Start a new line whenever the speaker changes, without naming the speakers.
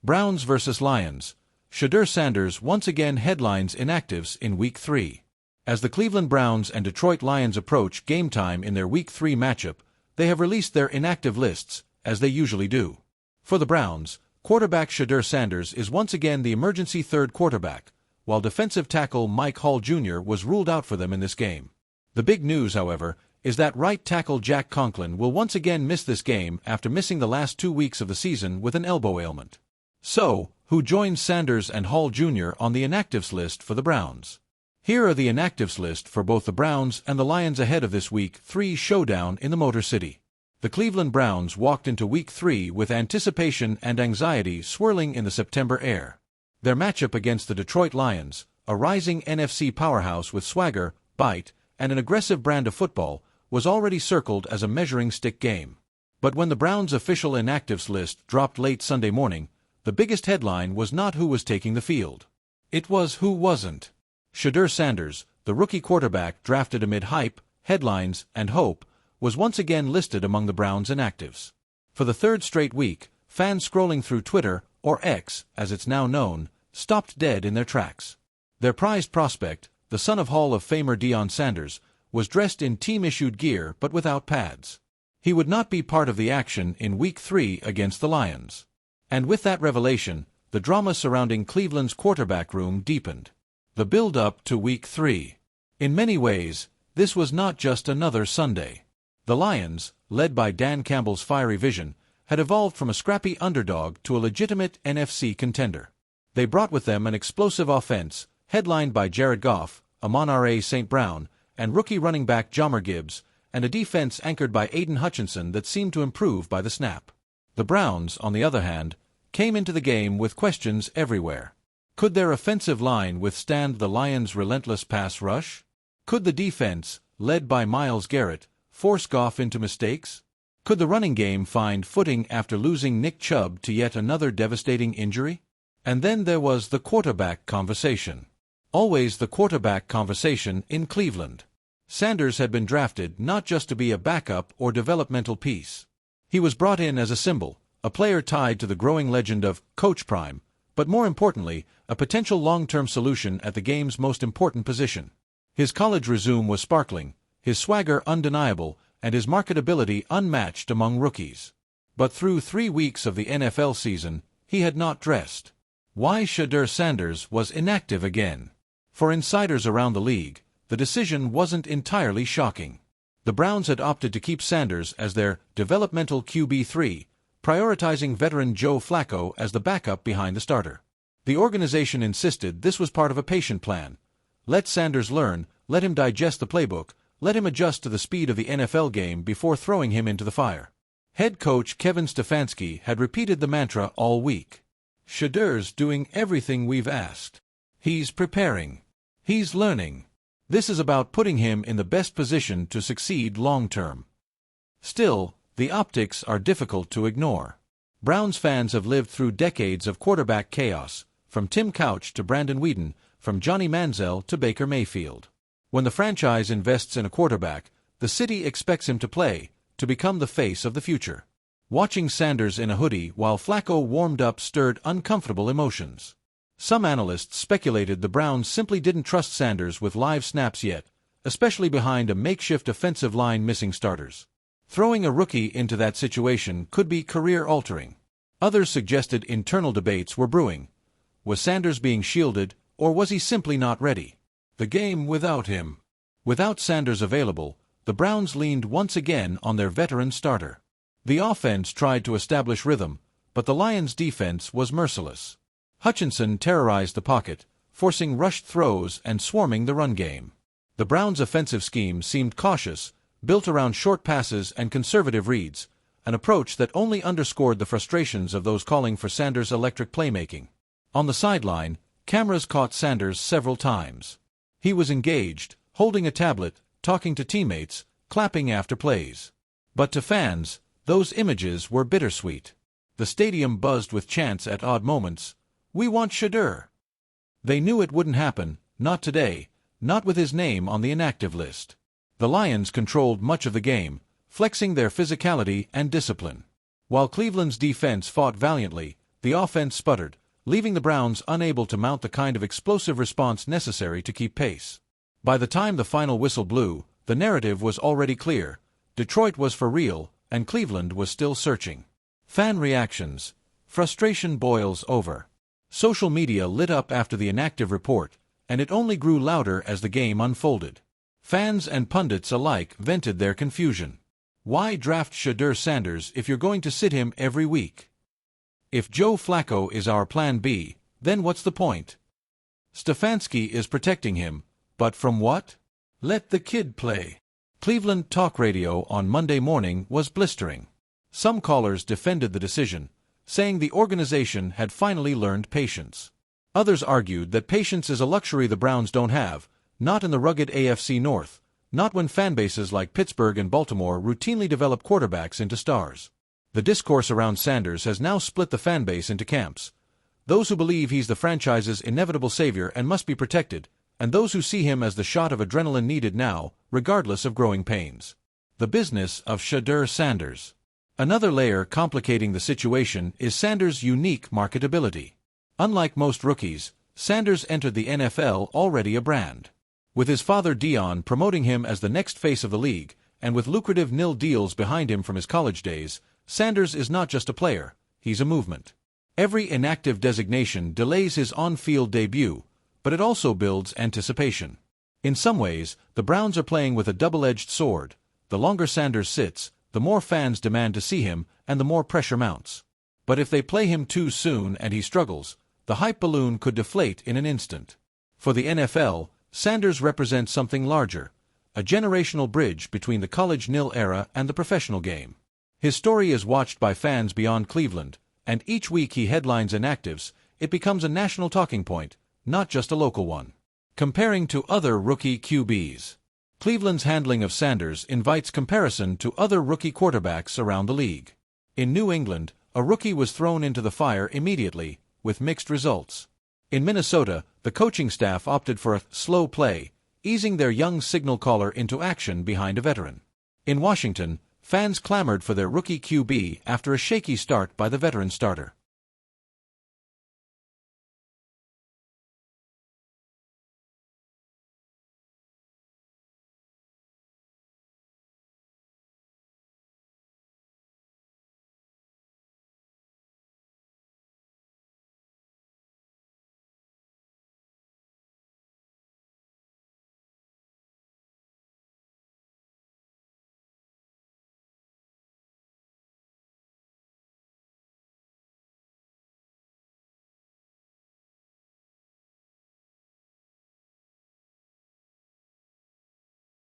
Browns vs. Lions. Shedeur Sanders once again headlines inactives in Week 3. As the Cleveland Browns and Detroit Lions approach game time in their Week 3 matchup, they have released their inactive lists, as they usually do. For the Browns, quarterback Shedeur Sanders is once again the emergency third quarterback, while defensive tackle Mike Hall Jr. was ruled out for them in this game. The big news, however, is that right tackle Jack Conklin will once again miss this game after missing the last 2 weeks of the season with an elbow ailment. So, who joins Sanders and Hall Jr. on the inactives list for the Browns? Here are the inactives list for both the Browns and the Lions ahead of this Week 3 showdown in the Motor City. The Cleveland Browns walked into Week 3 with anticipation and anxiety swirling in the September air. Their matchup against the Detroit Lions, a rising NFC powerhouse with swagger, bite, and an aggressive brand of football, was already circled as a measuring stick game. But when the Browns' official inactives list dropped late Sunday morning, the biggest headline was not who was taking the field. It was who wasn't. Shedeur Sanders, the rookie quarterback drafted amid hype, headlines, and hope, was once again listed among the Browns' inactives. For the third straight week, fans scrolling through Twitter, or X, as it's now known, stopped dead in their tracks. Their prized prospect, the son of Hall of Famer Deion Sanders, was dressed in team-issued gear but without pads. He would not be part of the action in Week 3 against the Lions. And with that revelation, the drama surrounding Cleveland's quarterback room deepened. The build-up to Week 3. In many ways, this was not just another Sunday. The Lions, led by Dan Campbell's fiery vision, had evolved from a scrappy underdog to a legitimate NFC contender. They brought with them an explosive offense, headlined by Jared Goff, Amon-Ra St. Brown, and rookie running back Jahmyr Gibbs, and a defense anchored by Aiden Hutchinson that seemed to improve by the snap. The Browns, on the other hand, came into the game with questions everywhere. Could their offensive line withstand the Lions' relentless pass rush? Could the defense, led by Myles Garrett, force Goff into mistakes? Could the running game find footing after losing Nick Chubb to yet another devastating injury? And then there was the quarterback conversation. Always the quarterback conversation in Cleveland. Sanders had been drafted not just to be a backup or developmental piece. He was brought in as a symbol, a player tied to the growing legend of Coach Prime, but more importantly, a potential long-term solution at the game's most important position. His college resume was sparkling, his swagger undeniable, and his marketability unmatched among rookies. But through 3 weeks of the NFL season, he had not dressed. Why Shedeur Sanders was inactive again? For insiders around the league, the decision wasn't entirely shocking. The Browns had opted to keep Sanders as their developmental QB3, prioritizing veteran Joe Flacco as the backup behind the starter. The organization insisted this was part of a patient plan. Let Sanders learn, let him digest the playbook, let him adjust to the speed of the NFL game before throwing him into the fire. Head coach Kevin Stefanski had repeated the mantra all week. Shedeur's doing everything we've asked. He's preparing. He's learning. This is about putting him in the best position to succeed long-term. Still, the optics are difficult to ignore. Browns fans have lived through decades of quarterback chaos, from Tim Couch to Brandon Weeden, from Johnny Manziel to Baker Mayfield. When the franchise invests in a quarterback, the city expects him to play, to become the face of the future. Watching Sanders in a hoodie while Flacco warmed up stirred uncomfortable emotions. Some analysts speculated the Browns simply didn't trust Sanders with live snaps yet, especially behind a makeshift offensive line missing starters. Throwing a rookie into that situation could be career-altering. Others suggested internal debates were brewing. Was Sanders being shielded, or was he simply not ready? The game without him. Without Sanders available, the Browns leaned once again on their veteran starter. The offense tried to establish rhythm, but the Lions' defense was merciless. Hutchinson terrorized the pocket, forcing rushed throws and swarming the run game. The Browns' offensive scheme seemed cautious, built around short passes and conservative reads, an approach that only underscored the frustrations of those calling for Sanders' electric playmaking. On the sideline, cameras caught Sanders several times. He was engaged, holding a tablet, talking to teammates, clapping after plays. But to fans, those images were bittersweet. The stadium buzzed with chants at odd moments, "We want Shedeur." They knew it wouldn't happen, not today, not with his name on the inactive list. The Lions controlled much of the game, flexing their physicality and discipline. While Cleveland's defense fought valiantly, the offense sputtered, leaving the Browns unable to mount the kind of explosive response necessary to keep pace. By the time the final whistle blew, the narrative was already clear. Detroit was for real, and Cleveland was still searching. Fan reactions. Frustration boils over. Social media lit up after the inactive report, and it only grew louder as the game unfolded. Fans and pundits alike vented their confusion. Why draft Shedeur Sanders if you're going to sit him every week? If Joe Flacco is our plan B, then what's the point? Stefanski is protecting him, but from what? Let the kid play. Cleveland talk radio on Monday morning was blistering. Some callers defended the decision, saying the organization had finally learned patience. Others argued that patience is a luxury the Browns don't have, not in the rugged AFC North, not when fanbases like Pittsburgh and Baltimore routinely develop quarterbacks into stars. The discourse around Sanders has now split the fanbase into camps. Those who believe he's the franchise's inevitable savior and must be protected, and those who see him as the shot of adrenaline needed now, regardless of growing pains. The business of Shedeur Sanders. Another layer complicating the situation is Sanders' unique marketability. Unlike most rookies, Sanders entered the NFL already a brand. With his father Dion promoting him as the next face of the league, and with lucrative nil deals behind him from his college days, Sanders is not just a player, he's a movement. Every inactive designation delays his on-field debut, but it also builds anticipation. In some ways, the Browns are playing with a double-edged sword. The longer Sanders sits, the more fans demand to see him, and the more pressure mounts. But if they play him too soon and he struggles, the hype balloon could deflate in an instant. For the NFL, Sanders represents something larger, a generational bridge between the college nil era and the professional game. His story is watched by fans beyond Cleveland, and each week he headlines inactives, it becomes a national talking point, not just a local one. Comparing to other rookie QBs. Cleveland's handling of Sanders invites comparison to other rookie quarterbacks around the league. In New England, a rookie was thrown into the fire immediately, with mixed results. In Minnesota, the coaching staff opted for a slow play, easing their young signal caller into action behind a veteran. In Washington, fans clamored for their rookie QB after a shaky start by the veteran starter.